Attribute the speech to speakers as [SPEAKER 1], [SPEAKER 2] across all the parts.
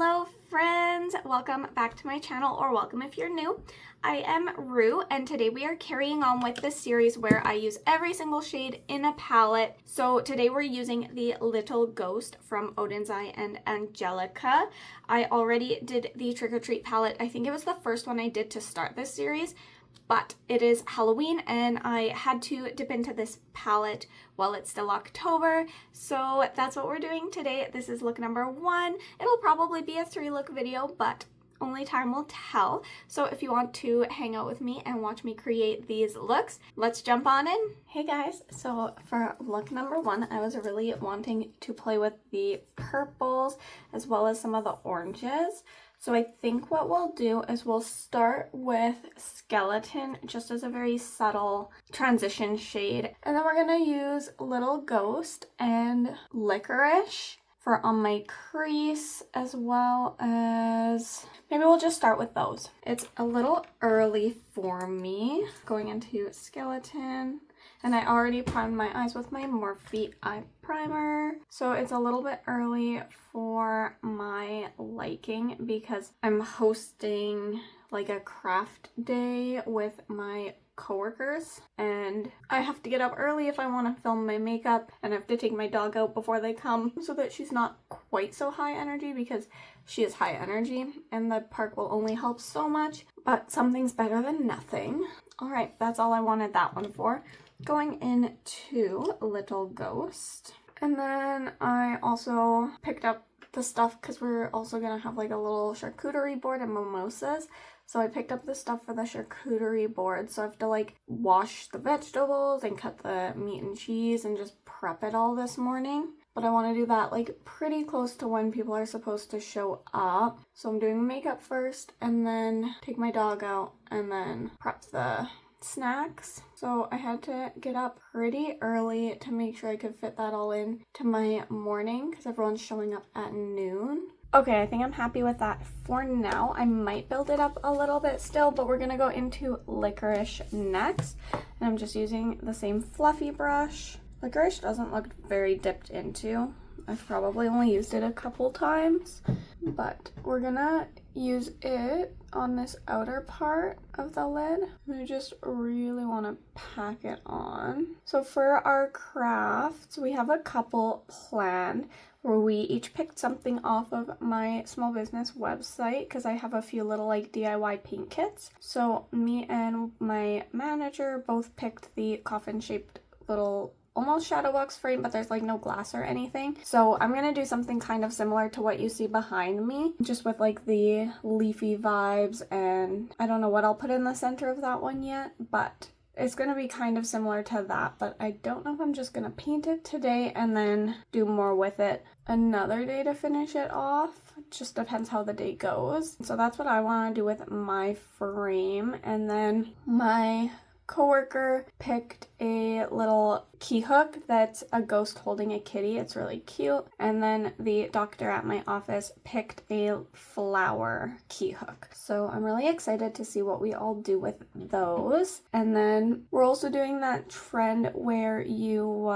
[SPEAKER 1] Hello friends, welcome back to my channel, or welcome if you're new. I am Rue, and today we are carrying on with the series where I use every single shade in a palette. So today we're using the Little Ghost from Odenseye X Angelica. I already did the Trick or Treat palette. I think it was the first one I did to start this series. But it is Halloween and I had to dip into this palette while it's still October. So that's what we're doing today. This is look number 1. It'll probably be a 3-look video, but only time will tell. So if you want to hang out with me and watch me create these looks, let's jump on in. Hey guys, so for look number 1, I was really wanting to play with the purples as well as some of the oranges. So I think what we'll do is we'll start with Skeleton just as a very subtle transition shade. And then we're going to use Little Ghost and Licorice for on my crease, as well as maybe we'll just start with those. It's a little early for me going into Skeleton. And I already primed my eyes with my Morphe eye primer. So it's a little bit early for my liking because I'm hosting like a craft day with my coworkers and I have to get up early if I want to film my makeup, and I have to take my dog out before they come so that she's not quite so high energy, because she is high energy and the park will only help so much, but something's better than nothing. All right, that's all I wanted that one for. Going into Little Ghost. And then I also picked up the stuff because we're also going to have like a little charcuterie board and mimosas. So I picked up the stuff for the charcuterie board. So I have to like wash the vegetables and cut the meat and cheese and just prep it all this morning. But I want to do that like pretty close to when people are supposed to show up. So I'm doing makeup first and then take my dog out and then prep the snacks. So I had to get up pretty early to make sure I could fit that all in to my morning because everyone's showing up at noon. Okay, I think I'm happy with that for now. I might build it up a little bit still, but we're gonna go into Licorice next. And I'm just using the same fluffy brush. Licorice doesn't look very dipped into. I've probably only used it a couple times, but we're gonna use it on this outer part of the lid. I just really want to pack it on. So for our crafts, we have a couple planned where we each picked something off of my small business website because I have a few little like DIY paint kits. So me and my manager both picked the coffin shaped little almost shadow box frame, but there's like no glass or anything. So I'm gonna do something kind of similar to what you see behind me, just with like the leafy vibes, and I don't know what I'll put in the center of that one yet, but it's gonna be kind of similar to that. But I don't know if I'm just gonna paint it today and then do more with it another day to finish it off. It just depends how the day goes. So that's what I want to do with my frame. And then my coworker picked a little key hook that's a ghost holding a kitty. It's really cute. And then the doctor at my office picked a flower key hook. So I'm really excited to see what we all do with those. And then we're also doing that trend where you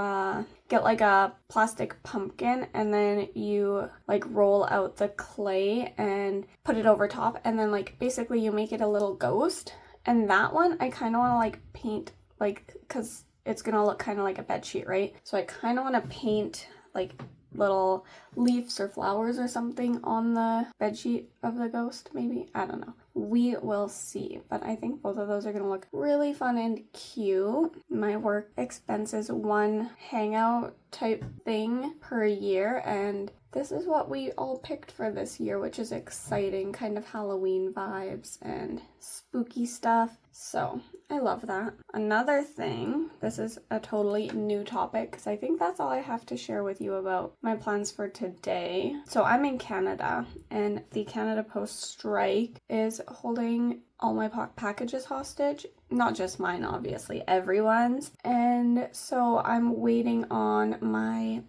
[SPEAKER 1] get like a plastic pumpkin and then you like roll out the clay and put it over top, and then like basically you make it a little ghost. And that one, I kind of want to like paint, like, because it's going to look kind of like a bed sheet, right? So I kind of want to paint like little leaves or flowers or something on the bed sheet of the ghost, maybe. I don't know. We will see. But I think both of those are going to look really fun and cute. My work expenses one hangout type thing per year, and this is what we all picked for this year, which is exciting, kind of Halloween vibes and spooky stuff. So I love that. Another thing, this is a totally new topic because I think that's all I have to share with you about my plans for today. So I'm in Canada, and the Canada Post strike is holding all my packages hostage. Not just mine, obviously, everyone's. And so I'm waiting on my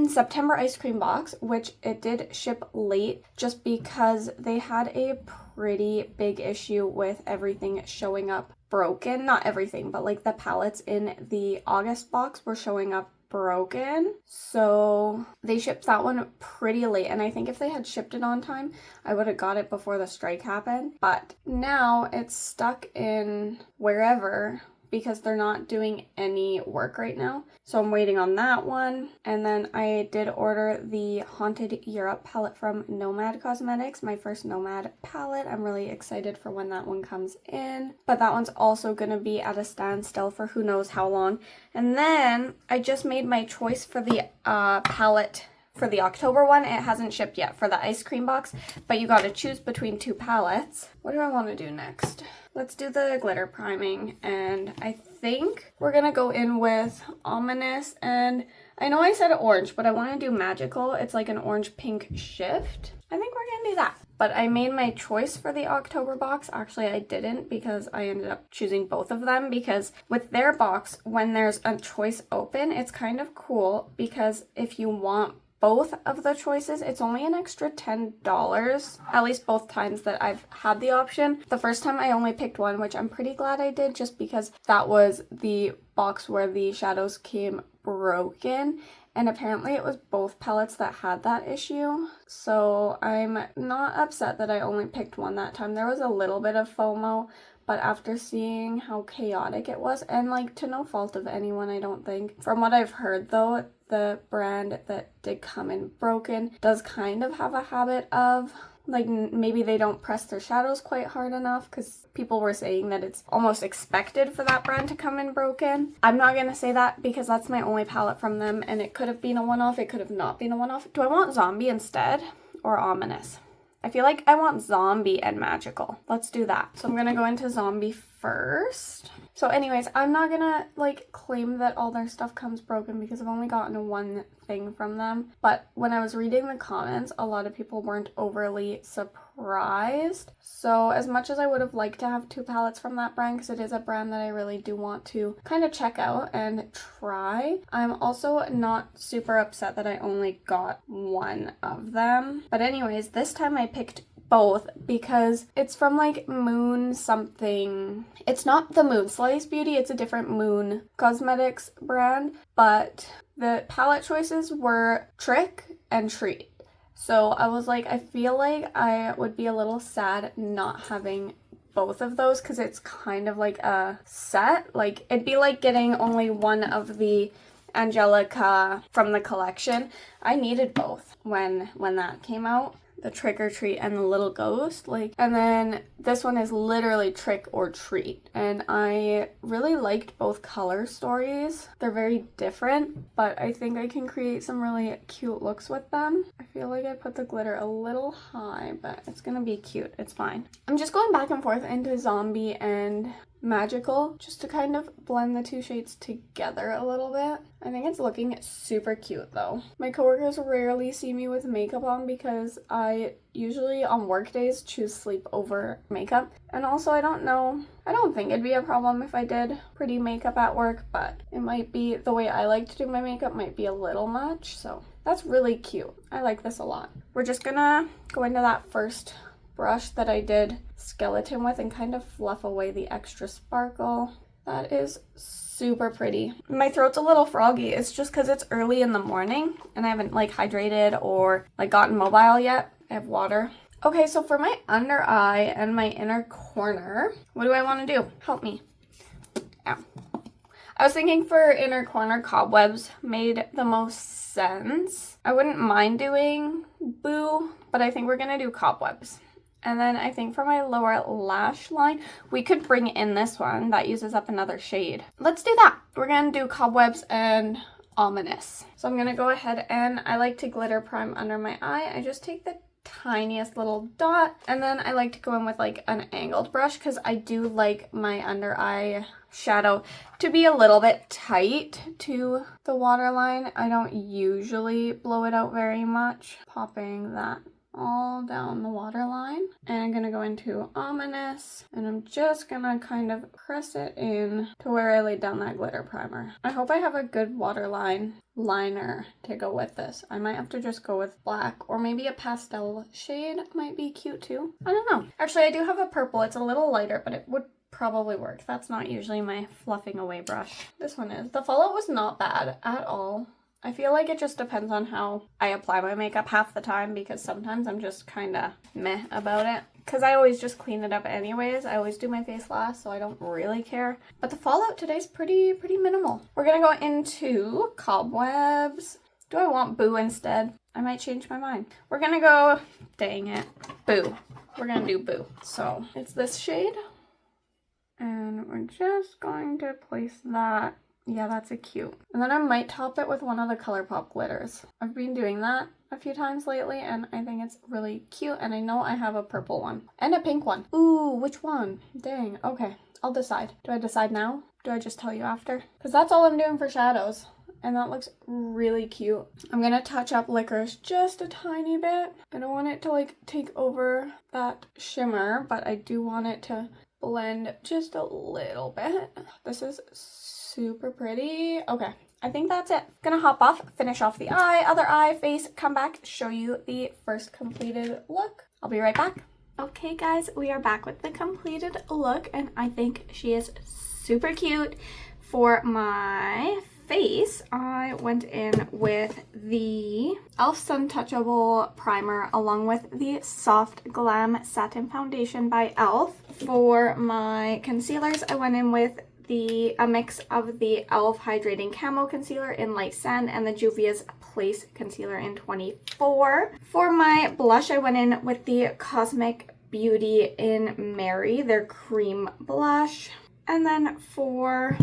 [SPEAKER 1] September ice cream box, which it did ship late just because they had a pretty big issue with everything showing up broken. Not everything, but like the pallets in the August box were showing up broken. So they shipped that one pretty late. And I think if they had shipped it on time, I would have got it before the strike happened. But now it's stuck in wherever because they're not doing any work right now. So I'm waiting on that one. And then I did order the Haunted Europe palette from Nomad Cosmetics, my first Nomad palette. I'm really excited for when that one comes in. But that one's also going to be at a standstill for who knows how long. And then I just made my choice for the palette for the October one. It hasn't shipped yet for the Eyescream box, but you got to choose between two palettes. What do I want to do next? Let's do the glitter priming, and I think we're gonna go in with Ominous, and I know I said orange, but I want to do Magical. It's like an orange pink shift. I think we're gonna do that. But I made my choice for the October box. Actually, I didn't, because I ended up choosing both of them, because with their box, when there's a choice open, it's kind of cool, because if you want both of the choices, it's only an extra $10, at least both times that I've had the option. The first time I only picked one, which I'm pretty glad I did, just because that was the box where the shadows came broken, and apparently it was both palettes that had that issue. So I'm not upset that I only picked one that time. There was a little bit of FOMO, but after seeing how chaotic it was, and like to no fault of anyone, I don't think. From what I've heard though, the brand that did come in broken does kind of have a habit of, like, maybe they don't press their shadows quite hard enough, because people were saying that it's almost expected for that brand to come in broken. I'm not going to say that, because that's my only palette from them, and it could have been a one-off, it could have not been a one-off. Do I want Zombie instead, or Ominous? I feel like I want Zombie and Magical. Let's do that. So I'm going to go into Zombie first. So anyways, I'm not gonna like claim that all their stuff comes broken, because I've only gotten one thing from them. But when I was reading the comments, a lot of people weren't overly surprised. So as much as I would have liked to have two palettes from that brand, because it is a brand that I really do want to kind of check out and try, I'm also not super upset that I only got one of them. But anyways, this time I picked both because it's from like Moon something. It's not the Moon Slice Beauty, it's a different Moon Cosmetics brand, but the palette choices were Trick and Treat. So I was like, I feel like I would be a little sad not having both of those, because it's kind of like a set. Like, it'd be like getting only one of the Angelica from the collection. I needed both when that came out. The Trick or Treat and the Little Ghost, like, and then this one is literally Trick or Treat, and I really liked both color stories. They're very different, but I think I can create some really cute looks with them. I feel like I put the glitter a little high, but it's gonna be cute. It's fine. I'm just going back and forth into Zombie and Magical just to kind of blend the two shades together a little bit. I think it's looking super cute though. My coworkers rarely see me with makeup on, because I usually on work days choose sleep over makeup. And also I don't think it'd be a problem if I did pretty makeup at work, but it might be the way I like to do my makeup might be a little much. So that's really cute. I like this a lot. We're just gonna go into that first brush that I did skeleton with and kind of fluff away the extra sparkle. That is super pretty. My throat's a little froggy. It's just because it's early in the morning and I haven't like hydrated or like gotten mobile yet. I have water. Okay, so for my under eye and my inner corner, what do I want to do? Help me. Ow. I was thinking for inner corner, Cobwebs made the most sense. I wouldn't mind doing Boo, but I think we're gonna do Cobwebs. And then I think for my lower lash line, we could bring in this one that uses up another shade. Let's do that. We're gonna do Cobwebs and Ominous. So I'm gonna go ahead, and I like to glitter prime under my eye. I just take the tiniest little dot, and then I like to go in with like an angled brush, because I do like my under eye shadow to be a little bit tight to the waterline. I don't usually blow it out very much. Popping that all down the waterline, and I'm gonna go into Ominous, and I'm just gonna kind of press it in to where I laid down that glitter primer. I hope I have a good waterline liner to go with this. I might have to just go with black, or maybe a pastel shade might be cute too. I don't know. Actually, I do have a purple. It's a little lighter, but it would probably work. That's not usually my fluffing away brush. This one is. The fallout was not bad at all. I feel like it just depends on how I apply my makeup half the time, because sometimes I'm just kind of meh about it. Because I always just clean it up anyways. I always do my face last, so I don't really care. But the fallout today's pretty minimal. We're going to go into Cobwebs. Do I want Boo instead? I might change my mind. We're going to go, dang it, Boo. We're going to do Boo. So it's this shade. And we're just going to place that. Yeah, that's a cute. And then I might top it with one of the ColourPop glitters. I've been doing that a few times lately, and I think it's really cute. And I know I have a purple one and a pink one. Ooh, which one? Dang. Okay, I'll decide. Do I decide now? Do I just tell you after? Because that's all I'm doing for shadows. And that looks really cute. I'm gonna touch up Licorice just a tiny bit. I don't want it to like take over that shimmer, but I do want it to blend just a little bit. This is super pretty. Okay, I think that's it. Gonna hop off, finish off the eye, other eye, face, come back, show you the first completed look. I'll be right back. Okay guys, we are back with the completed look, and I think she is super cute. For my face, I went in with the e.l.f. Sun Touchable Primer along with the Soft Glam Satin Foundation by e.l.f. For my concealers, I went in with a mix of the e.l.f. Hydrating Camo Concealer in Light Sand and the Juvia's Place Concealer in 24. For my blush, I went in with the Cosmic Beauty in Mary, their cream blush. And then for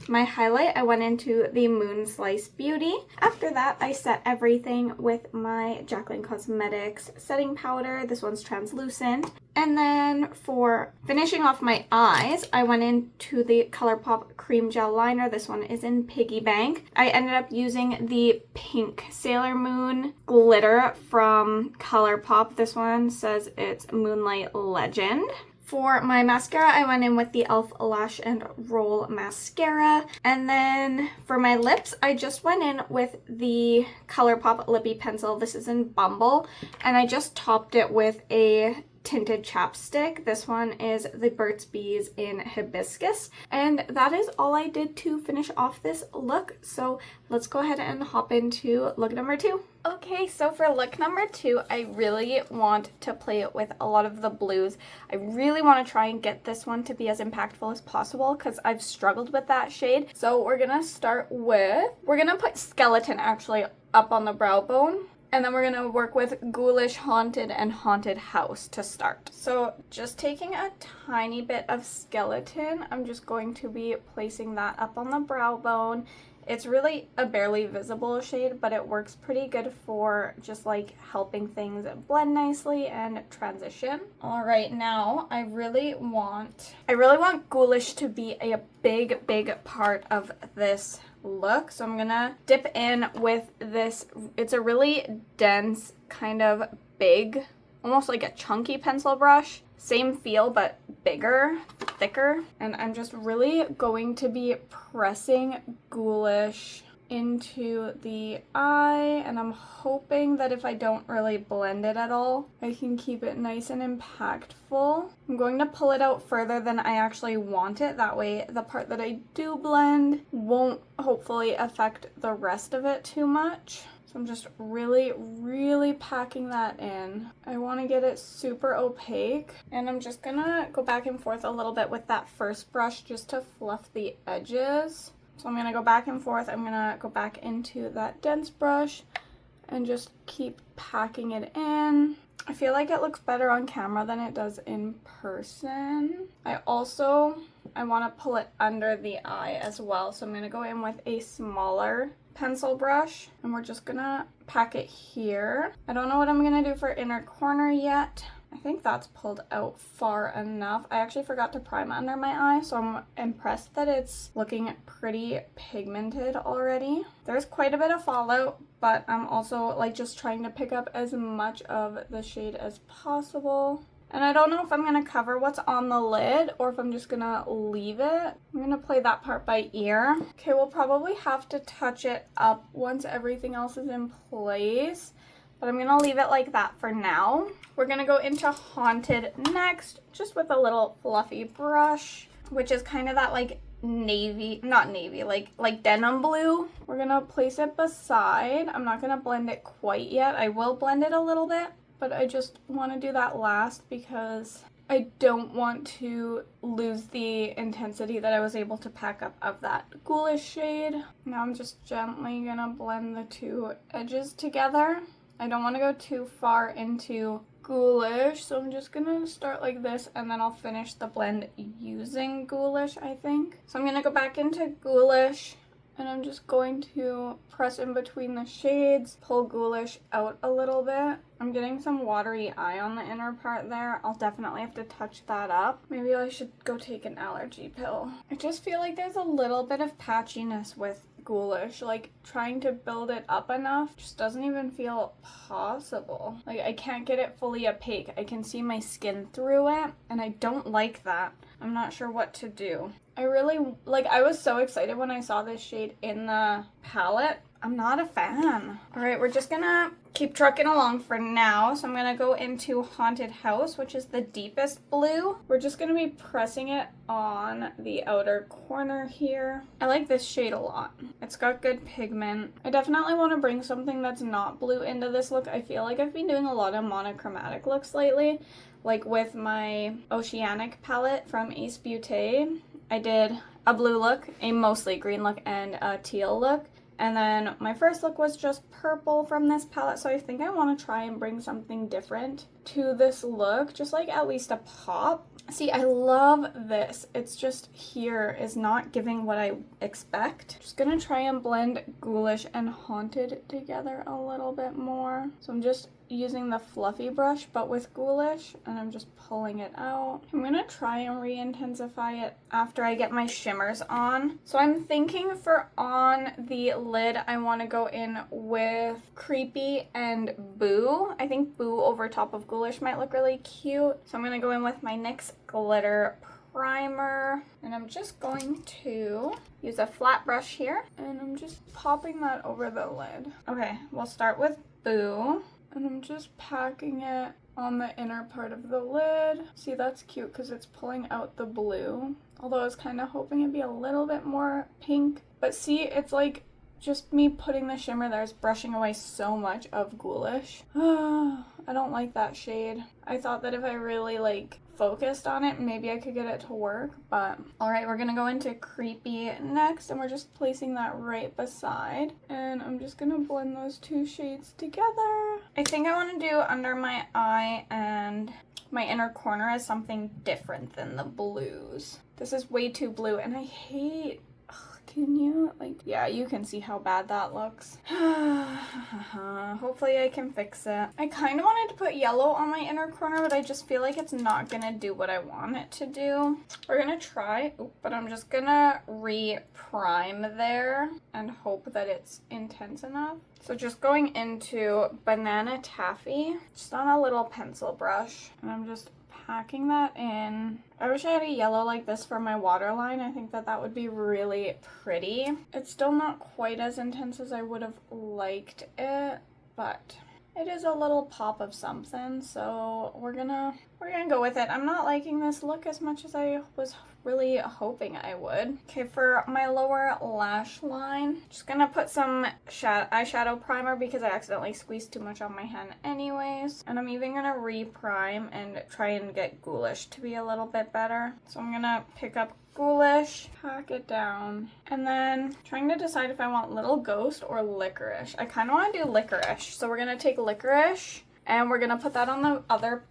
[SPEAKER 1] my highlight, I went into the Moon Slice Beauty. After that, I set everything with my Jaclyn Cosmetics setting powder. This one's translucent. And then for finishing off my eyes, I went into the ColourPop Cream Gel Liner. This one is in Piggy Bank. I ended up using the pink Sailor Moon glitter from ColourPop. This one says it's Moonlight Legend. For my mascara, I went in with the e.l.f. Lash and Roll Mascara. And then for my lips, I just went in with the ColourPop Lippy Pencil. This is in Bumble. And I just topped it with a tinted chapstick. This one is the Burt's Bees in Hibiscus. And that is all I did to finish off this look. So let's go ahead and hop into look number 2. Okay, so for look number 2, I really want to play it with a lot of the blues. I really want to try and get this one to be as impactful as possible because I've struggled with that shade. So we're going to put Skeleton actually up on the brow bone. And then we're going to work with Ghoulish, Haunted, and Haunted House to start. So just taking a tiny bit of Skeleton, I'm just going to be placing that up on the brow bone. It's really a barely visible shade, but it works pretty good for just like helping things blend nicely and transition. All right, now I really want Ghoulish to be a big part of this look. So I'm gonna dip in with this. It's a really dense, kind of big, almost like a chunky pencil brush. Same feel, but bigger, thicker. And I'm just really going to be pressing Ghoulish into the eye. And I'm hoping that if I don't really blend it at all, I can keep it nice and impactful. I'm going to pull it out further than I actually want it. That way the part that I do blend won't hopefully affect the rest of it too much. I'm just really packing that in. I want to get it super opaque, and I'm just gonna go back and forth a little bit with that first brush just to fluff the edges. So I'm gonna go back and forth. I'm gonna go back into that dense brush and just keep packing it in. I feel like it looks better on camera than it does in person. I want to pull it under the eye as well. So I'm going to go in with a smaller pencil brush and we're just going to pack it here. I don't know what I'm going to do for inner corner yet. I think that's pulled out far enough. I actually forgot to prime under my eye, so I'm impressed that it's looking pretty pigmented already. There's quite a bit of fallout, but I'm also like just trying to pick up as much of the shade as possible. And I don't know if I'm going to cover what's on the lid or if I'm just going to leave it. I'm going to play that part by ear. Okay, we'll probably have to touch it up once everything else is in place. But I'm going to leave it like that for now. We're going to go into Haunted next, just with a little fluffy brush. which is kind of that like navy, not navy, like denim blue. We're gonna place it beside. I'm not gonna blend it quite yet. I will blend it a little bit, but I just want to do that last because I don't want to lose the intensity that I was able to pack up of that ghoulish shade. Now I'm just gently gonna blend the two edges together. I don't want to go too far into ghoulish, so I'm just gonna start like this and then I'll finish the blend using ghoulish, I think. So I'm gonna go back into ghoulish and I'm just going to press in between the shades, pull ghoulish out a little bit. I'm getting some watery eye on the inner part there. I'll definitely have to touch that up. Maybe I should go take an allergy pill. I just feel like there's a little bit of patchiness with ghoulish. Like, trying to build it up enough just doesn't even feel possible. Like, I can't get it fully opaque. I can see my skin through it, and I don't like that. I'm not sure what to do. I was so excited when I saw this shade in the palette. I'm not a fan. All right, we're just gonna keep trucking along for now. So I'm gonna go into Haunted House, which is the deepest blue. We're just gonna be pressing it on the outer corner here. I like this shade a lot. It's got good pigment. I definitely want to bring something that's not blue into this look. I feel like I've been doing a lot of monochromatic looks lately. Like with my Oceanic palette from Ace Beauty, I did a blue look, a mostly green look, and a teal look. And then my first look was just purple from this palette, so I think I want to try and bring something different to this look, just like at least a pop. See, I love this. It's just here is not giving what I expect. Just gonna try and blend ghoulish and haunted together a little bit more. So I'm just using the fluffy brush, but with ghoulish, and I'm just pulling it out. I'm gonna try and re-intensify it after I get my shimmers on. So I'm thinking for on the lid, I want to go in with Creepy and Boo. I think Boo over top of ghoulish might look really cute. So I'm gonna go in with my NYX glitter primer, and I'm just going to use a flat brush here, and I'm just popping that over the lid. Okay, we'll start with Boo. And I'm just packing it on the inner part of the lid. See, that's cute because it's pulling out the blue. Although I was kind of hoping it'd be a little bit more pink. But see, it's like just me putting the shimmer there is brushing away so much of ghoulish. I don't like that shade. I thought that if I really focused on it, maybe I could get it to work, but all right, we're gonna go into Creepy next, and we're just placing that right beside, and I'm just gonna blend those two shades together. I think I want to do under my eye and my inner corner as something different than the blues. This is way too blue, and I hate, can you, yeah, you can see how bad that looks. Hopefully I can fix it. I kind of wanted to put yellow on my inner corner, but I just feel like it's not gonna do what I want it to do. We're gonna try, but I'm just gonna re-prime there and hope that it's intense enough. So just going into Banana Taffy, just on a little pencil brush, and I'm just packing that in. I wish I had a yellow like this for my waterline. I think that would be really pretty. It's still not quite as intense as I would have liked it, but it is a little pop of something, so we're gonna go with it. I'm not liking this look as much as I was really hoping I would. Okay, for my lower lash line, just gonna put some eyeshadow primer because I accidentally squeezed too much on my hand anyways. And I'm even gonna re-prime and try and get ghoulish to be a little bit better. So I'm gonna pick up ghoulish, pack it down, and then trying to decide if I want Little Ghost or Licorice. I kind of want to do Licorice, so we're gonna take Licorice and we're gonna put that on the other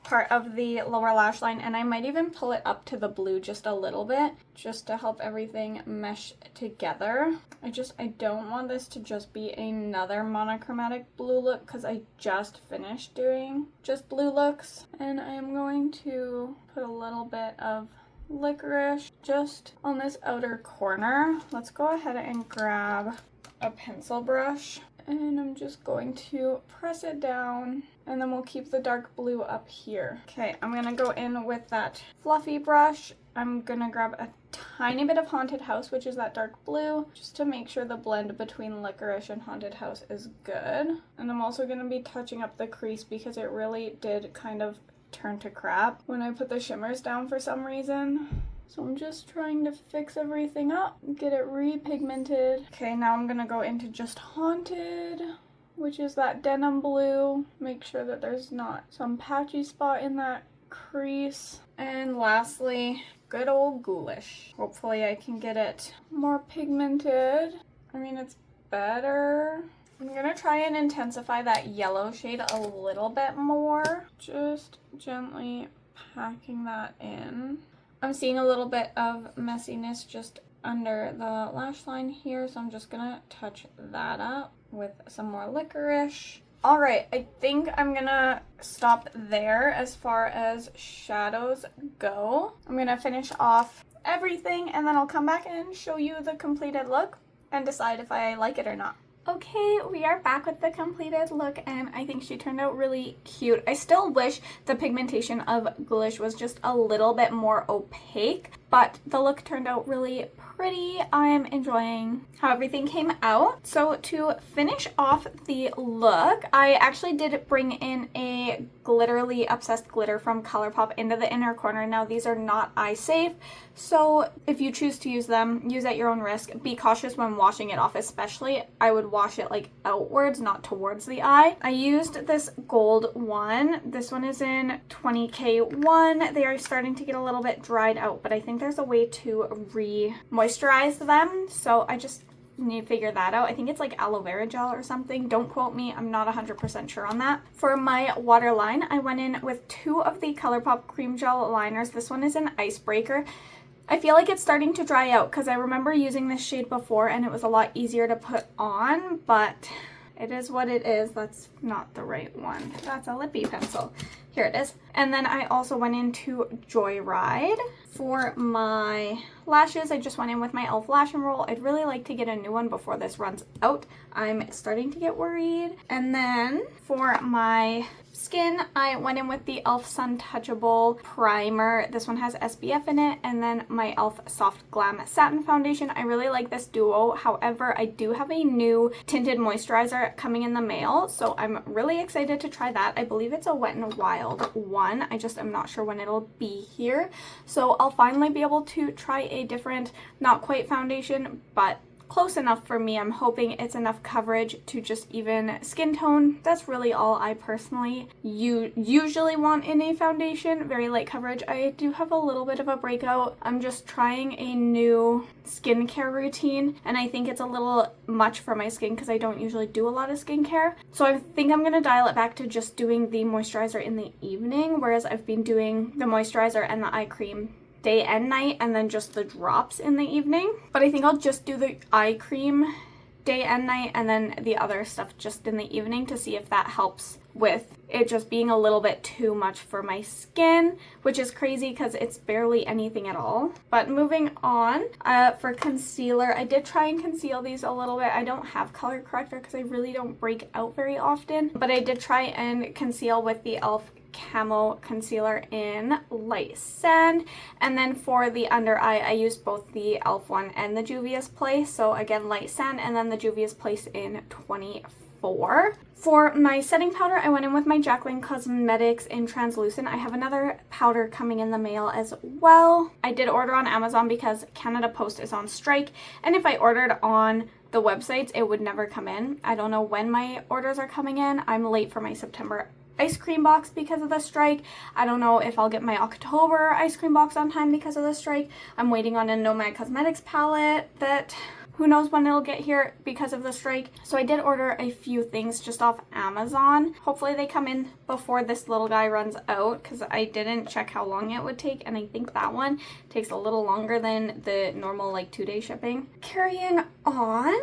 [SPEAKER 1] part of the lower lash line, and I might even pull it up to the blue just a little bit just to help everything mesh together. I don't want this to just be another monochromatic blue look because I just finished doing just blue looks, and I am going to put a little bit of Licorice just on this outer corner. Let's go ahead and grab a pencil brush, and I'm just going to press it down, and then we'll keep the dark blue up here. Okay, I'm gonna go in with that fluffy brush. I'm gonna grab a tiny bit of Haunted House, which is that dark blue, just to make sure the blend between Licorice and Haunted House is good. And I'm also gonna be touching up the crease because it really did kind of turn to crap when I put the shimmers down for some reason. So I'm just trying to fix everything up, get it repigmented. Okay, now I'm gonna go into just Haunted, which is that denim blue. Make sure that there's not some patchy spot in that crease. And lastly, good old Ghoulish. Hopefully I can get it more pigmented. I mean, it's better. I'm gonna try and intensify that yellow shade a little bit more. Just gently packing that in. I'm seeing a little bit of messiness just under the lash line here, so I'm just gonna touch that up with some more licorice. All right, I think I'm gonna stop there as far as shadows go. I'm gonna finish off everything and then I'll come back and show you the completed look and decide if I like it or not. Okay, we are back with the completed look and I think she turned out really cute. I still wish the pigmentation of Ghoulish was just a little bit more opaque, but the look turned out really pretty. I'm enjoying how everything came out. So to finish off the look, I actually did bring in a Glitterly Obsessed glitter from ColourPop into the inner corner. Now these are not eye safe, so if you choose to use them, use at your own risk. Be cautious when washing it off, especially. I would wash it like outwards, not towards the eye. I used this gold one. This one is in 20K1. They are starting to get a little bit dried out, but I think there's a way to re-moisturize them, so I just need to figure that out. I think it's like aloe vera gel or something. Don't quote me. I'm not 100% sure on that. For my waterline, I went in with two of the ColourPop cream gel liners. This one is an Icebreaker. I feel like it's starting to dry out because I remember using this shade before and it was a lot easier to put on, but it is what it is. That's not the right one. That's a lippy pencil. Here it is. And then I also went into Joyride. For my lashes, I just went in with my e.l.f. Lash and Roll. I'd really like to get a new one before this runs out. I'm starting to get worried. And then for my skin, I went in with the e.l.f. Sun Touchable Primer. This one has SPF in it. And then my e.l.f. Soft Glam Satin Foundation. I really like this duo. However, I do have a new tinted moisturizer coming in the mail, so I'm really excited to try that. I believe it's a Wet n Wild one. I just am not sure when it'll be here. So I'll finally be able to try a different, not quite foundation, but close enough for me. I'm hoping it's enough coverage to just even skin tone. That's really all I personally usually want in a foundation. Very light coverage. I do have a little bit of a breakout. I'm just trying a new skincare routine and I think it's a little much for my skin because I don't usually do a lot of skincare. So I think I'm going to dial it back to just doing the moisturizer in the evening, whereas I've been doing the moisturizer and the eye cream day and night and then just the drops in the evening. But I think I'll just do the eye cream day and night and then the other stuff just in the evening to see if that helps with it just being a little bit too much for my skin, which is crazy because it's barely anything at all. But moving on, for concealer, I did try and conceal these a little bit. I don't have color corrector because I really don't break out very often, but I did try and conceal with the e.l.f. Camo Concealer in Light Sand. And then for the under eye, I used both the e.l.f. one and the Juvia's Place. So again, Light Sand and then the Juvia's Place in 24. For my setting powder, I went in with my Jaclyn Cosmetics in Translucent. I have another powder coming in the mail as well. I did order on Amazon because Canada Post is on strike, and if I ordered on the websites, it would never come in. I don't know when my orders are coming in. I'm late for my September ice cream box because of the strike. I don't know if I'll get my October ice cream box on time because of the strike. I'm waiting on a Nomad Cosmetics palette that who knows when it'll get here because of the strike. So I did order a few things just off Amazon. Hopefully they come in before this little guy runs out because I didn't check how long it would take, and I think that one takes a little longer than the normal like 2-day shipping. Carrying on,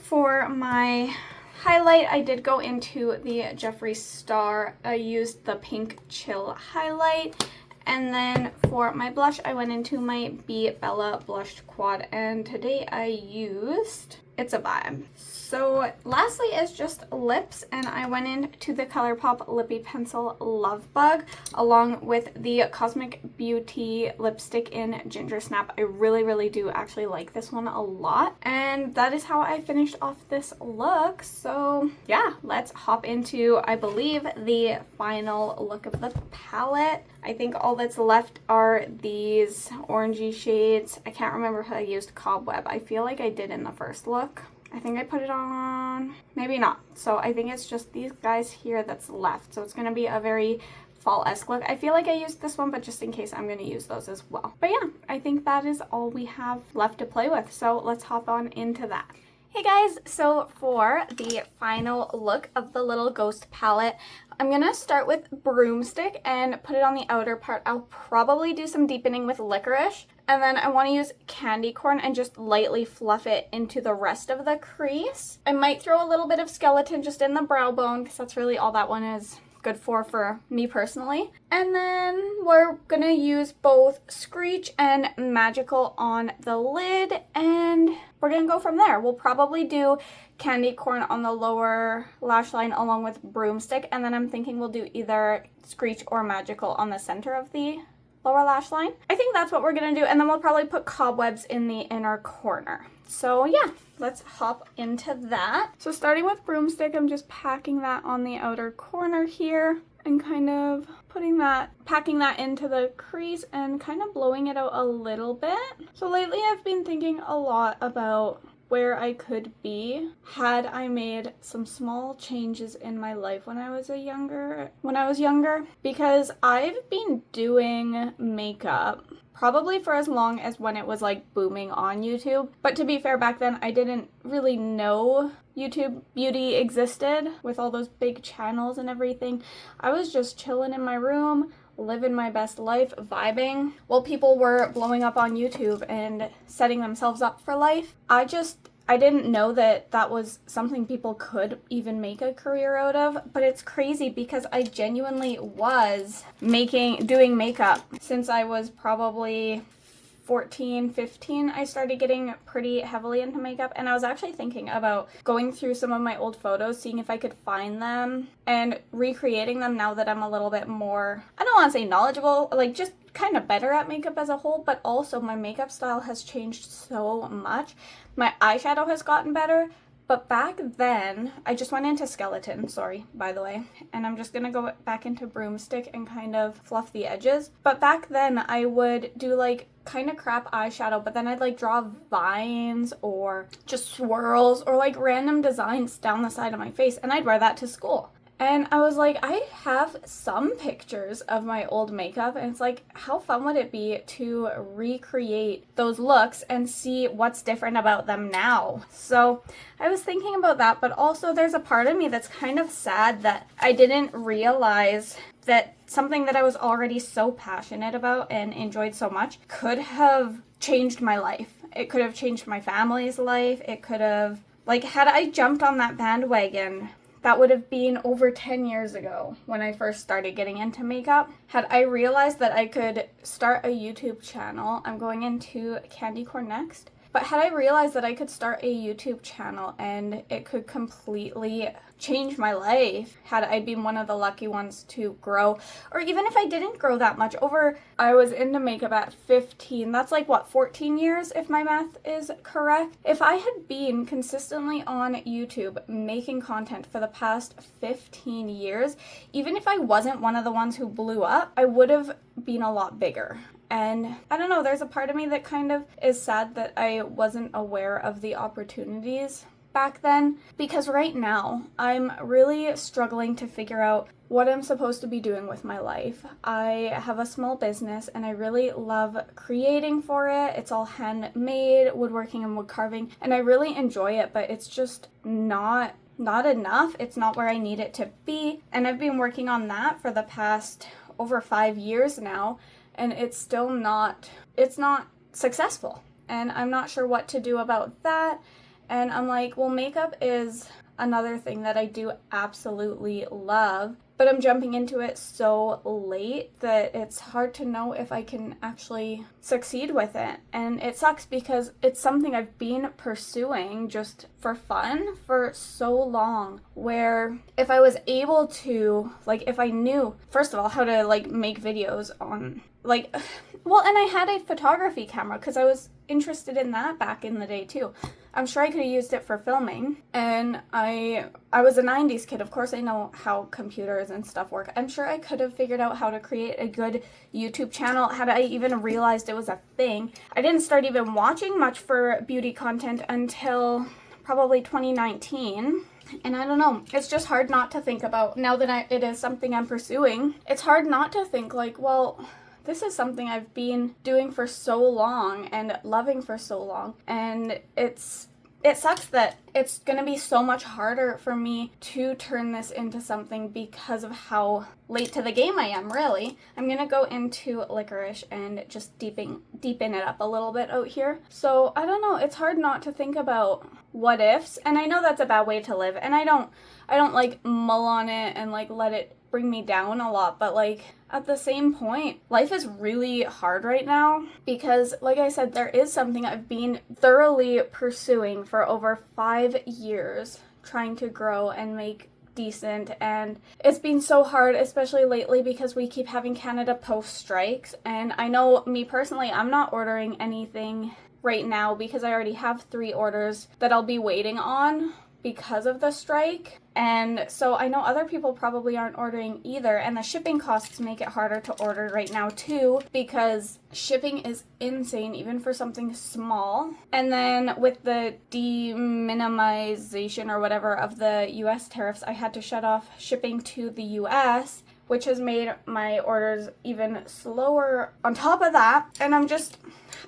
[SPEAKER 1] for my highlight, I did go into the Jeffree Star. I used the Pink Chill highlight. And then for my blush, I went into my Be Bella Blush Quad. And today I used it's a vibe. So lastly is just lips, and I went into the ColourPop Lippy Pencil Love Bug along with the Cosmic Beauty lipstick in Ginger Snap. I really do actually like this one a lot, and that is how I finished off this look. So yeah, let's hop into, I believe, the final look of the palette. I think all that's left are these orangey shades. I can't remember if I used Cobweb. I feel like I did in the first look. I think I put it on, maybe not. So I think it's just these guys here that's left. So it's going to be a very fall-esque look. I feel like I used this one, but just in case, I'm going to use those as well. But yeah, I think that is all we have left to play with. So let's hop on into that. Hey guys, so for the final look of the little ghost palette, I'm going to start with Broomstick and put it on the outer part. I'll probably do some deepening with Licorice, and then I want to use Candy Corn and just lightly fluff it into the rest of the crease. I might throw a little bit of Skeleton just in the brow bone, because that's really all that one is good for me personally. And then we're gonna use both Screech and Magical on the lid, and we're gonna go from there. We'll probably do Candy Corn on the lower lash line along with Broomstick, and then I'm thinking we'll do either Screech or Magical on the center of the lower lash line. I think that's what we're gonna do, and then we'll probably put Cobwebs in the inner corner. So yeah, let's hop into that. So starting with Broomstick, I'm just packing that on the outer corner here and kind of packing that into the crease and kind of blowing it out a little bit. So lately I've been thinking a lot about where I could be had I made some small changes in my life when I was younger, because I've been doing makeup probably for as long as when it was like booming on YouTube. But to be fair, back then I didn't really know YouTube beauty existed with all those big channels and everything. I was just chilling in my room, living my best life, vibing, while people were blowing up on YouTube and setting themselves up for life. I didn't know that that was something people could even make a career out of, but it's crazy because I genuinely was doing makeup since I was probably 14, 15. I started getting pretty heavily into makeup, and I was actually thinking about going through some of my old photos, seeing if I could find them and recreating them now that I'm a little bit more, I don't want to say knowledgeable, like just kind of better at makeup as a whole, but also my makeup style has changed so much. My eyeshadow has gotten better, but back then, I just went into Skeleton, sorry, by the way, and I'm just gonna go back into Broomstick and kind of fluff the edges. But back then, I would do like kind of crap eyeshadow, but then I'd like draw vines or just swirls or like random designs down the side of my face, and I'd wear that to school. And I was like, I have some pictures of my old makeup, and it's like, how fun would it be to recreate those looks and see what's different about them now? So I was thinking about that, but also there's a part of me that's kind of sad that I didn't realize that something that I was already so passionate about and enjoyed so much could have changed my life. It could have changed my family's life. It could have, like, had I jumped on that bandwagon, that would have been over 10 years ago when I first started getting into makeup. Had I realized that I could start a YouTube channel, I'm going into Candy Corn next, but had I realized that I could start a YouTube channel and it could completely change my life, had I been one of the lucky ones to grow, or even if I didn't grow that much, I was into makeup at 15, that's like what, 14 years if my math is correct? If I had been consistently on YouTube making content for the past 15 years, even if I wasn't one of the ones who blew up, I would have been a lot bigger. And I don't know, there's a part of me that kind of is sad that I wasn't aware of the opportunities back then, because right now I'm really struggling to figure out what I'm supposed to be doing with my life. I have a small business and I really love creating for it. It's all handmade, woodworking and wood carving, and I really enjoy it, but it's just not enough. It's not where I need it to be, and I've been working on that for the past over 5 years now, and it's not successful, and I'm not sure what to do about that. And I'm like, well, makeup is another thing that I do absolutely love, but but I'm jumping into it so late that it's hard to know if I can actually succeed with it. And it sucks because it's something I've been pursuing just for fun for so long, where if I was able to, like, if I knew, first of all, how to, like, make videos on, like, well, and I had a photography camera because I was interested in that back in the day too. I'm sure I could have used it for filming, and I was a 90s kid. Of course I know how computers and stuff work. I'm sure I could have figured out how to create a good YouTube channel had I even realized it was a thing. I didn't start even watching much for beauty content until probably 2019. And I don't know, it's just hard not to think about, now that it is something I'm pursuing, it's hard not to think like, well, this is something I've been doing for so long and loving for so long, and it sucks that it's gonna be so much harder for me to turn this into something because of how late to the game I am, really. I'm gonna go into licorice and just deepen it up a little bit out here. So I don't know, it's hard not to think about what ifs, and I know that's a bad way to live, and I don't like mull on it and like let it bring me down a lot, but like at the same point, life is really hard right now because, like I said, there is something I've been thoroughly pursuing for over 5 years, trying to grow and make decent, and it's been so hard, especially lately, because we keep having Canada Post strikes. And I know, me personally, I'm not ordering anything right now because I already have 3 orders that I'll be waiting on because of the strike. And so I know other people probably aren't ordering either, and the shipping costs make it harder to order right now too, because shipping is insane even for something small. And then with the deminimization or whatever of the US tariffs, I had to shut off shipping to the US, which has made my orders even slower on top of that. And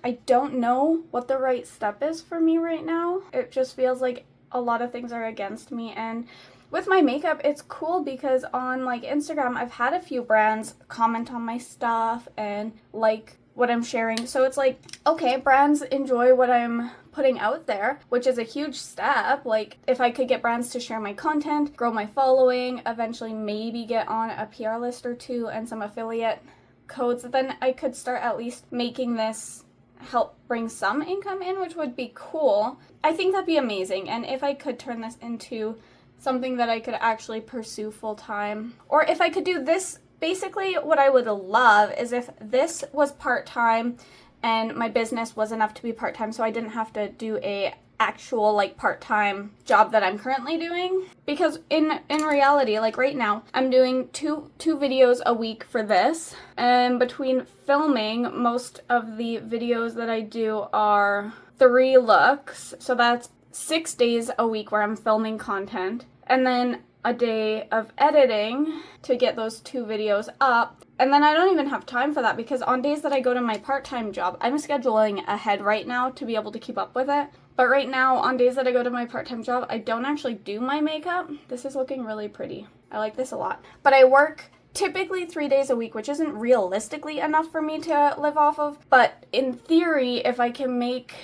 [SPEAKER 1] I don't know what the right step is for me right now. It just feels like a lot of things are against me. And with my makeup, it's cool because on like Instagram, I've had a few brands comment on my stuff and like what I'm sharing. So it's like, okay, brands enjoy what I'm putting out there, which is a huge step. Like, if I could get brands to share my content, grow my following, eventually maybe get on a PR list or 2 and some affiliate codes, then I could start at least making this help bring some income in, which would be cool. I think that'd be amazing. And if I could turn this into something that I could actually pursue full time, or if I could do this, basically what I would love is if this was part-time and my business was enough to be part-time, so I didn't have to do a actual like part-time job that I'm currently doing. Because in reality, like right now, I'm doing two videos a week for this, and between filming, most of the videos that I do are 3 looks, so that's 6 days a week where I'm filming content, and then a day of editing to get those 2 videos up. And then I don't even have time for that because on days that I go to my part-time job, I'm scheduling ahead right now to be able to keep up with it. But right now, on days that I go to my part-time job, I don't actually do my makeup. This is looking really pretty. I like this a lot. But I work typically 3 days a week, which isn't realistically enough for me to live off of. But in theory, if I can make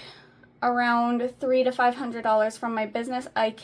[SPEAKER 1] around $300 to $500 from my business, a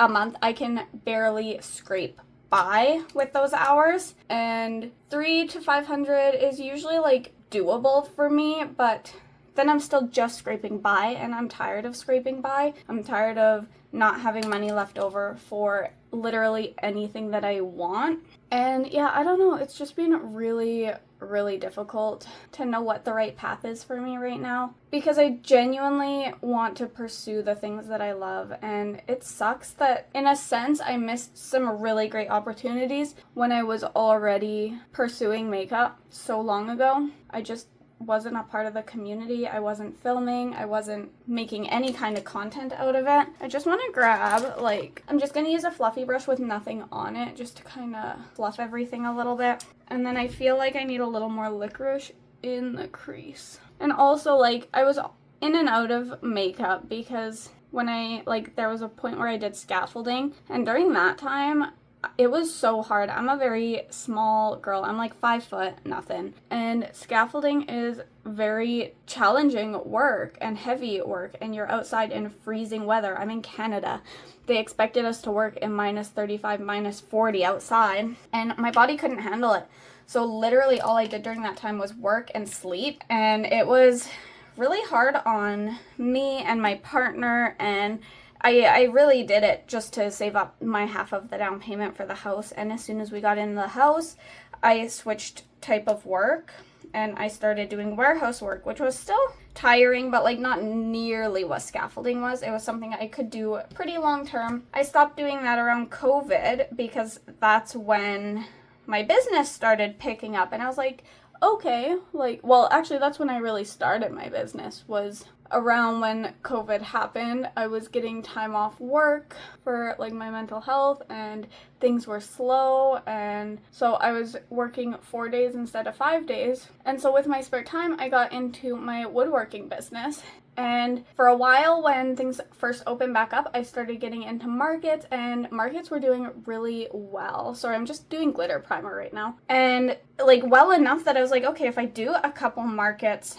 [SPEAKER 1] month, I can barely scrape by with those hours. And $300 to $500 is usually like doable for me, but then I'm still just scraping by, and I'm tired of scraping by. I'm tired of not having money left over for literally anything that I want. And yeah, I don't know, it's just been really, really difficult to know what the right path is for me right now, because I genuinely want to pursue the things that I love, and it sucks that in a sense I missed some really great opportunities when I was already pursuing makeup so long ago. I just wasn't a part of the community. I wasn't filming. I wasn't making any kind of content out of it. I just want to grab, like, I'm just going to use a fluffy brush with nothing on it just to kind of fluff everything a little bit. And then I feel like I need a little more licorice in the crease. And also, like, I was in and out of makeup because when there was a point where I did scaffolding, and during that time, it was so hard. I'm a very small girl. I'm like 5 foot, nothing. And scaffolding is very challenging work and heavy work, and you're outside in freezing weather. I'm in Canada. They expected us to work in -35, -40 outside, and my body couldn't handle it. So literally all I did during that time was work and sleep, and it was really hard on me and my partner, and I really did it just to save up my half of the down payment for the house. And as soon as we got in the house, I switched type of work and I started doing warehouse work, which was still tiring, but like not nearly what scaffolding was. It was something I could do pretty long term. I stopped doing that around COVID because that's when my business started picking up, and I was like, okay, like, well, actually that's when I really started my business, was around when COVID happened. I was getting time off work for like my mental health, and things were slow, and so I was working 4 days instead of 5 days. And so with my spare time, I got into my woodworking business. And for a while, when things first opened back up, I started getting into markets, and markets were doing really well. Sorry, I'm just doing glitter primer right now. And like well enough that I was like, okay, if I do a couple markets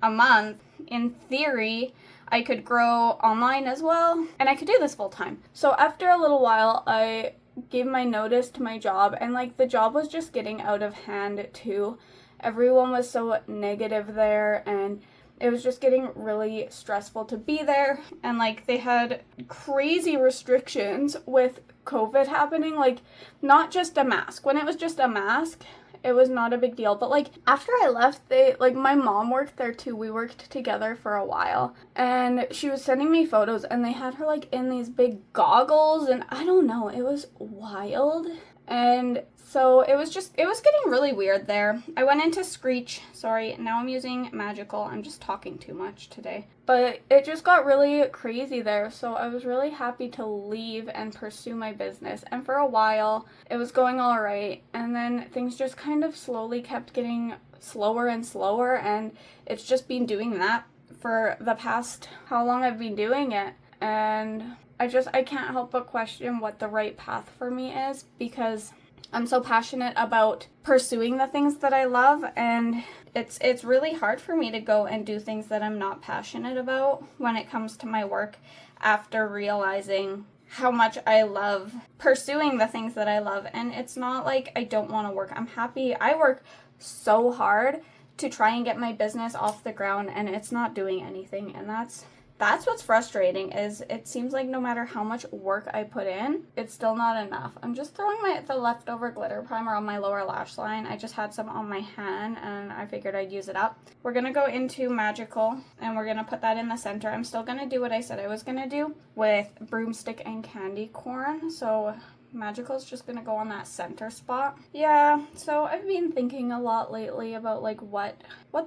[SPEAKER 1] a month, in theory, I could grow online as well, and I could do this full time. So after a little while, I gave my notice to my job, and like the job was just getting out of hand too. Everyone was so negative there, and it was just getting really stressful to be there. And like they had crazy restrictions with COVID happening, like not just a mask. When it was just a mask, it was not a big deal. But like after I left, my mom worked there too. We worked together for a while, and she was sending me photos, and they had her like in these big goggles, and I don't know, it was wild. And so it was getting really weird there. I went into Screech. Sorry, now I'm using Magical. I'm just talking too much today. But it just got really crazy there. So I was really happy to leave and pursue my business. And for a while, it was going all right. And then things just kind of slowly kept getting slower and slower. And it's just been doing that for the past, how long I've been doing it. And I can't help but question what the right path for me is, because I'm so passionate about pursuing the things that I love, and it's really hard for me to go and do things that I'm not passionate about when it comes to my work, after realizing how much I love pursuing the things that I love. And it's not like I don't want to work. I'm happy. I work so hard to try and get my business off the ground, and it's not doing anything. And that's what's frustrating, is it seems like no matter how much work I put in, it's still not enough. I'm just throwing the leftover glitter primer on my lower lash line. I just had some on my hand, and I figured I'd use it up. We're going to go into Magical, and we're going to put that in the center. I'm still going to do what I said I was going to do with broomstick and candy corn. So Magical is just going to go on that center spot. Yeah, so I've been thinking a lot lately about like what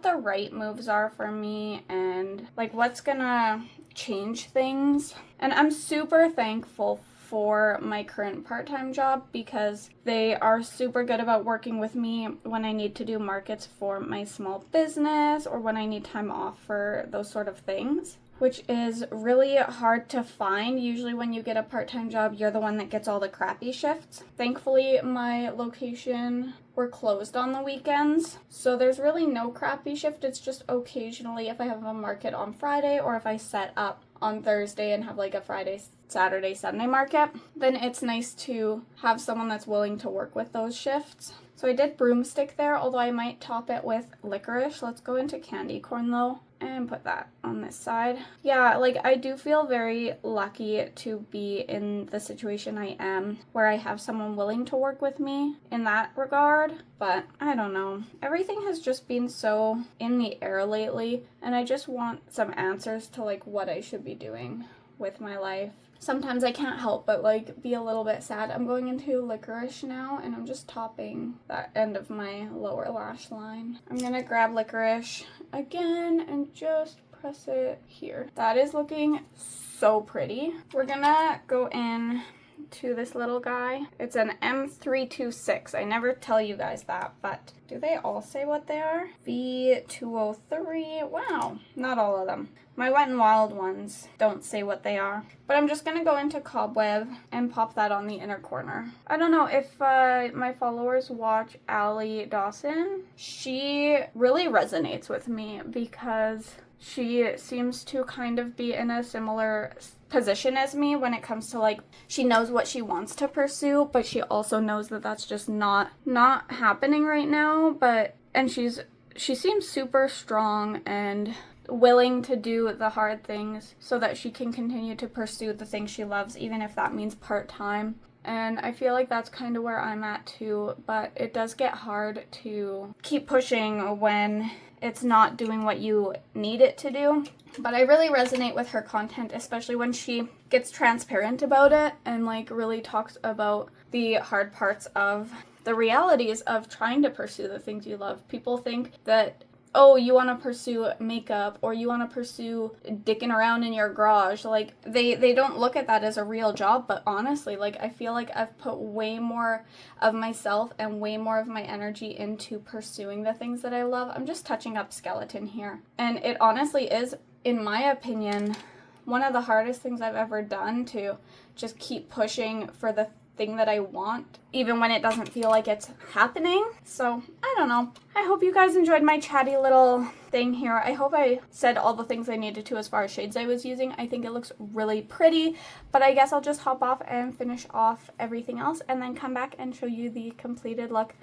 [SPEAKER 1] the right moves are for me, and like what's going to change things. And I'm super thankful for my current part-time job, because they are super good about working with me when I need to do markets for my small business, or when I need time off for those sort of things, which is really hard to find. Usually when you get a part-time job, you're the one that gets all the crappy shifts. Thankfully, my location, we're closed on the weekends, so there's really no crappy shift. It's just occasionally if I have a market on Friday, or if I set up on Thursday and have like a Friday, Saturday, Sunday market, then it's nice to have someone that's willing to work with those shifts. So I did broomstick there, although I might top it with licorice. Let's go into candy corn though, and put that on this side. Yeah, like I do feel very lucky to be in the situation I am, where I have someone willing to work with me in that regard. But I don't know. Everything has just been so in the air lately, and I just want some answers to like what I should be doing with my life. Sometimes I can't help but like be a little bit sad. I'm going into licorice now, and I'm just topping that end of my lower lash line. I'm gonna grab licorice again and just press it here. That is looking so pretty. We're gonna go in to this little guy. It's an M326. I never tell you guys that, but do they all say what they are? V203. Wow, not all of them. My Wet n Wild ones don't say what they are. But I'm just going to go into Cobweb and pop that on the inner corner. I don't know if my followers watch Allie Dawson. She really resonates with me because she seems to kind of be in a similar position as me when it comes to, like, she knows what she wants to pursue, but she also knows that that's just not happening right now. And she seems super strong and willing to do the hard things so that she can continue to pursue the things she loves, even if that means part-time. And I feel like that's kind of where I'm at too, but it does get hard to keep pushing when it's not doing what you need it to do. But I really resonate with her content, especially when she gets transparent about it and like really talks about the hard parts of the realities of trying to pursue the things you love. People think that, oh, you want to pursue makeup or you want to pursue dicking around in your garage. Like, they don't look at that as a real job, but honestly, like, I feel like I've put way more of myself and way more of my energy into pursuing the things that I love. I'm just touching up skeleton here. And it honestly is, in my opinion, one of the hardest things I've ever done to just keep pushing for the thing that I want, even when it doesn't feel like it's happening. So, I don't know. I hope you guys enjoyed my chatty little thing here. I hope I said all the things I needed to as far as shades I was using. I think it looks really pretty, but I guess I'll just hop off and finish off everything else and then come back and show you the completed look.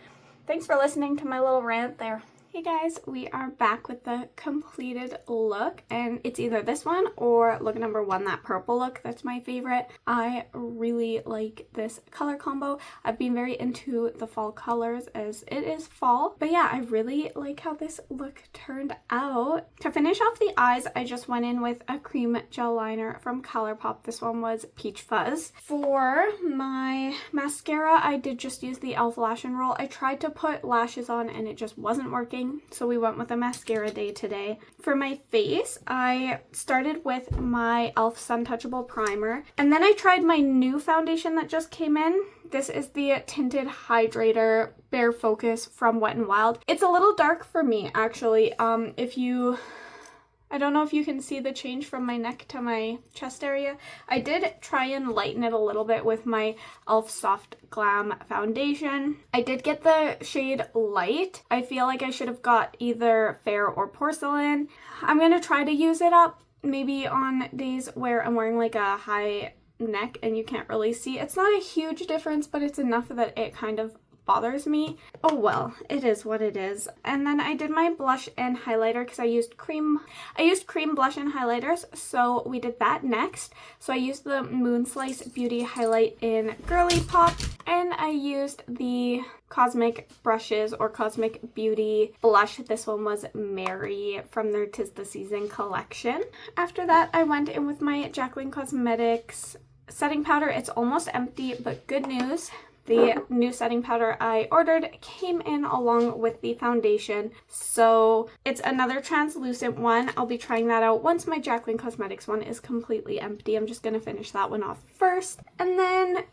[SPEAKER 1] Thanks for listening to my little rant there. Hey guys, we are back with the completed look, and it's either this one or look number 1, that purple look. That's my favorite. I really like this color combo. I've been very into the fall colors as it is fall, but yeah, I really like how this look turned out. To finish off the eyes, I just went in with a cream gel liner from ColourPop. This one was Peach Fuzz. For my mascara, I did just use the e.l.f. Lash and Roll. I tried to put lashes on and it just wasn't working, so we went with a mascara day today. For my face, I started with my e.l.f. Sun Touchable Primer, and then I tried my new foundation that just came in. This is the Tinted Hydrator Bare Focus from Wet n Wild. It's a little dark for me, actually. I don't know if you can see the change from my neck to my chest area. I did try and lighten it a little bit with my e.l.f. Soft Glam foundation. I did get the shade Light. I feel like I should have got either Fair or Porcelain. I'm going to try to use it up maybe on days where I'm wearing like a high neck and you can't really see. It's not a huge difference, but it's enough that it kind of bothers me. Oh well, it is what it is. And then I did my blush and highlighter because I used cream blush and highlighters, so we did that next. So I used the Moon Slice Beauty Highlight in Girly Pop, and I used the Cosmic Brushes or Cosmic Beauty blush. This one was Mary from their 'Tis the Season collection. After that, I went in with my Jaclyn Cosmetics setting powder. It's almost empty, but good news. The new setting powder I ordered came in along with the foundation, so it's another translucent one. I'll be trying that out once my Jaclyn Cosmetics one is completely empty. I'm just going to finish that one off first. And then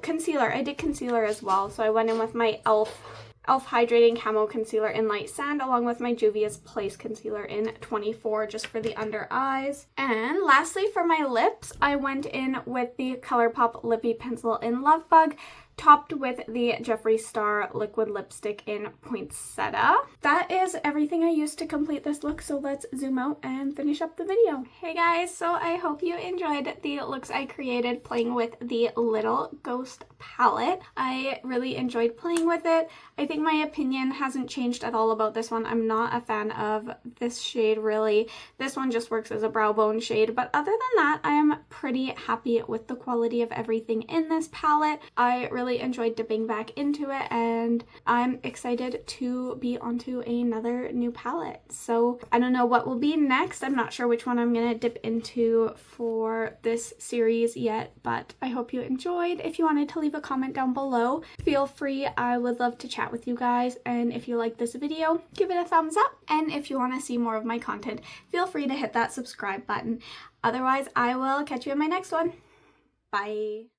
[SPEAKER 1] concealer. I did concealer as well, so I went in with my e.l.f. Hydrating Camo Concealer in Light Sand along with my Juvia's Place Concealer in 24 just for the under eyes. And lastly, for my lips, I went in with the ColourPop Lippy Pencil in Love Bug, topped with the Jeffree Star liquid lipstick in Poinsettia. That is everything I used to complete this look, so let's zoom out and finish up the video. Hey guys, so I hope you enjoyed the looks I created playing with the Little Ghost palette. I really enjoyed playing with it. I think my opinion hasn't changed at all about this one. I'm not a fan of this shade really. This one just works as a brow bone shade, but other than that, I am pretty happy with the quality of everything in this palette. I really enjoyed dipping back into it, and I'm excited to be onto another new palette. So I don't know what will be next. I'm not sure which one I'm gonna dip into for this series yet, but I hope you enjoyed. If you wanted to leave a comment down below, feel free. I would love to chat with you guys, and if you like this video, give it a thumbs up, and if you want to see more of my content, feel free to hit that subscribe button. Otherwise, I will catch you in my next one. Bye.